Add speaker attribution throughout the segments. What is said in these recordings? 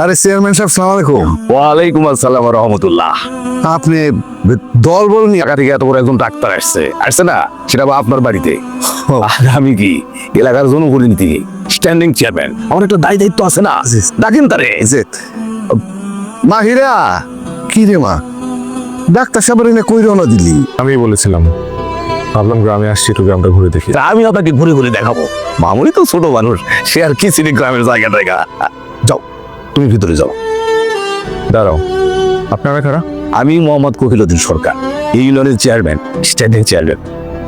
Speaker 1: আরে চেয়ারম্যান সাহেব, সালাম আলাইকুম।
Speaker 2: ওয়ালাইকুম আসসালাম ওয়া রাহমাতুল্লাহ।
Speaker 1: আপনি
Speaker 2: দল বল নিয়ে ঢাকা থেকে এত বড় একজন ডাক্তার আসছে না, সেটা আবার আপনার বাড়িতে। আর আমি কি এলাকার জনপ্রতিনিধি, স্ট্যান্ডিং চেয়ারম্যান, আমার একটা দায়িত্ব আছে না, ডাকেন তারে।
Speaker 1: মা হীরা, কি রে মা, ডাক্তার সাহেবের এনে কই রওনা দিলি?
Speaker 3: আমি বলেছিলাম, ভাবলাম গ্রামে আসছি, একটু গ্রামটা ঘুরে দেখি।
Speaker 2: তা আমি আপনাকে ঘুরে ঘুরে দেখাবো। মামুনি তো ছোট মানুষ, সে আর কি চিনি গ্রামের জায়গা জায়গা। যাও, তুমি ভিতরে যাও।
Speaker 3: দাঁড়াও, আপনারা কারা?
Speaker 2: আমি মোহাম্মদ কফিলউদ্দিন সরকার, এই ইউনিয়নের চেয়ারম্যান, স্ট্যান্ডিং চেয়ারম্যান।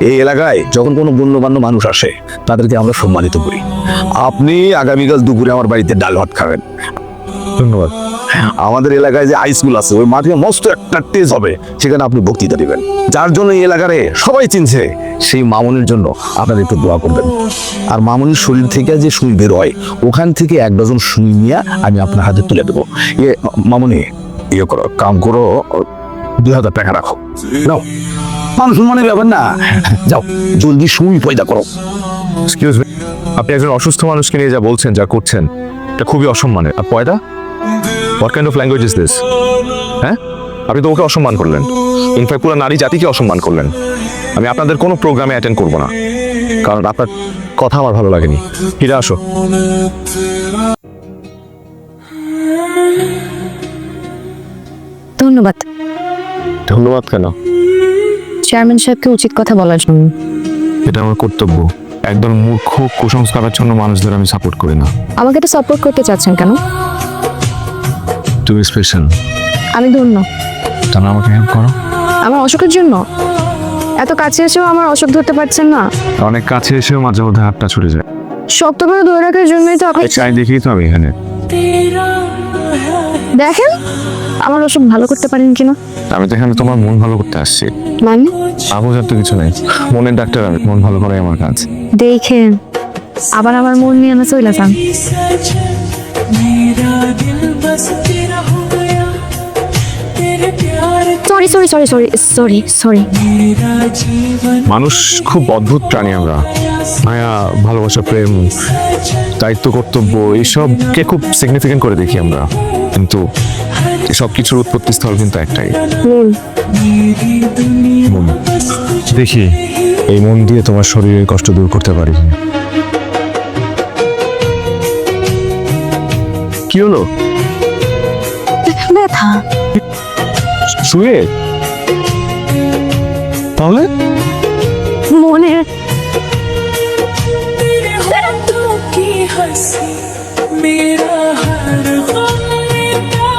Speaker 2: এই এলাকায় যখন কোনো গণ্যমান্য মানুষ আসে, তাদেরকে আমরা সম্মানিত করি। আপনি আগামীকাল দুপুরে আমার বাড়িতে ডাল ভাত খাবেন।
Speaker 3: ধন্যবাদ।
Speaker 2: আমাদের এলাকায় যে হাই স্কুল আছে, ওই মাঠে মস্ত একটা টেজ হবে, সেখানে আপনি বক্তৃতা দিবেন। যার জন্য এই এলাকারে সবাই চিনছে, সেই মামুনির জন্য আপনারা একটু দোয়া করবেন। আর মামুনির শরীর থেকে যে সুই বের হয়, ওখান থেকে 1 ডজন সুই নিয়ে আমি আপনার হাতে তুলে দেবো। মামুনি, ইয়ে করো, কাম করো, 2000 টাকা রাখো। নাও, মানুষ মানে ব্যাপার না, যাও জলদি সুই পয়দা করো।
Speaker 3: এক্সকিউজ মি, আপনি একজন অসুস্থ মানুষকে নিয়ে যা বলছেন, যা করছেন, এটা খুবই অসম্মানের। আর পয়দা, what kind of language is this? হ্যাঁ, আপনি তো ওকে অসম্মান করলেন, ইনফ্যাক্ট পুরো নারী জাতিকে অসম্মান করলেন। আমি আপনাদের কোনো প্রোগ্রামে অ্যাটেন্ড করবো না, কারণ আপনার কথা আমার ভালো লাগেনি। হীরা, আসো।
Speaker 4: ধন্যবাদ।
Speaker 3: ধন্যবাদ কেন?
Speaker 4: চেয়ারম্যান সাহেবকে উচিত কথা বলার জন্য।
Speaker 3: এটা আমার কর্তব্য। একদল মূর্খ কুসংস্কারের জন্য মানুষদের আমি সাপোর্ট করি না।
Speaker 4: আমাকে তো সাপোর্ট করতে চাচ্ছেন কেন?
Speaker 3: তুমি স্পেশাল,
Speaker 4: আমি ধন্য।
Speaker 3: তাহলে আমাকে হেল্প করো।
Speaker 4: আমার অসুখের জন্য? এত কাছে এসেও আমার অসুখ ধরতে পারছেন না।
Speaker 3: অনেক কাছে এসেও মাঝে মধ্যে হাতটা ছুটে যায়।
Speaker 4: শক্ত করে ধরে রাখার জন্যই তো আপনি
Speaker 3: চাই দেখি তো আমি এখানে।
Speaker 4: দেখেন আমার অসুখ ভালো করতে পারেন কিনা।
Speaker 3: আমি তো এখানে তোমার মন ভালো করতে আসছি।
Speaker 4: মানে
Speaker 3: বোঝার তো কিছু নেই, মনের ডাক্তার আমি, মন ভালো করাই আমার কাজ।
Speaker 4: দেখেন আবার আমার মন নিয়ে না চলে যান। Sorry sorry sorry sorry sorry sorry.
Speaker 3: মানুষ খুব অদ্ভুত প্রাণী আমরা। মায়া, ভালোবাসা, প্রেম, দায়িত্ব, কর্তব্য, এইসবকে খুব সিগনিফিকেন্ট করে দেখি আমরা, কিন্তু এসব কিছুর উৎপত্তি স্থল কিন্তু একটাই, মন। দেখি এই মন দিয়ে তোমার শরীরের কষ্ট দূর করতে পারি।
Speaker 2: কি হলো?
Speaker 4: ব্যথা।
Speaker 3: শুয়ে তাহলে
Speaker 4: মনের
Speaker 5: मेरा हर गम मिटा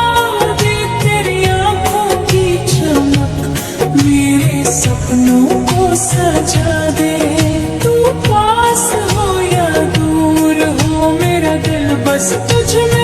Speaker 5: दे तेरी आंखों की चमक, मेरे सपनों को सजा दे। तू पास हो या दूर हो, मेरा दिल बस तुझ में